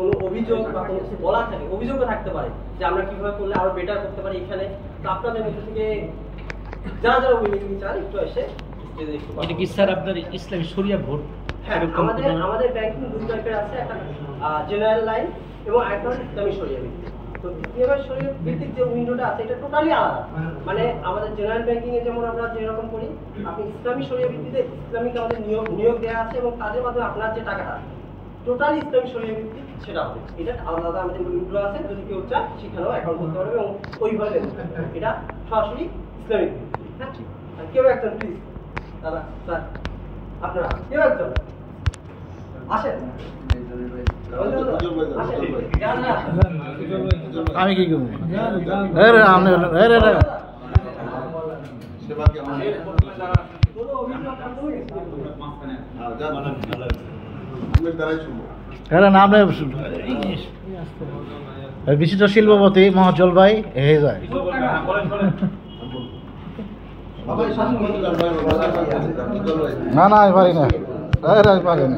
কোনো অভিযোগ বা কোনো কিছু বলার থাকে, অভিযোগও থাকতে পারে যে আমরা কিভাবে করলে আরো বেটার করতে পারি এখানে। তো আপনাদের মধ্যে থেকে যারা যারা উইলিং চান একটু এসে এটা কি স্যার আপনার ইসলামী শরিয়া ভোট? হ্যাঁ, আমাদের ব্যাংকিং দুই টাইপের আছে, একটা জেনারেল লাইন এবং একটা হচ্ছে ইসলামী শরিয়া ভিত্তিক। তো ইসলামী শরিয়া ভিত্তিক যে উইন্ডোটা আছে এটা টোটালি আলাদা। মানে আমাদের জেনারেল ব্যাংকিং এ যেমন আমরা যেরকম করি, আপনি ইসলামী শরিয়া ভিত্তিতে ইসলামিক আমাদের নিয়োগ দেওয়া আছে এবং তাদের মাধ্যমে আপনার যে টাকাটা টোটালি ইসলামী শরিয়া ভিত্তিক সেটা হবে। এটা আলাদা আমাদের উইন্ডো আছে, যদি কেউ চায় সেখানেও অ্যাকাউন্ট করতে পারবে এবং ওইভাবে লেনদেন করতে পারবে। এটা সরাসরি ইসলামিক ভিত্তিক। হ্যাঁ, আর কেউ একজন প্লিজ দাদা স্যার আপনারা কেউ একজন আসেন। আমি কি করবো? বিশিষ্ট শিল্পপতি মহাজল ভাই হয়ে যায়। না না, আমি পারি না, পারি না।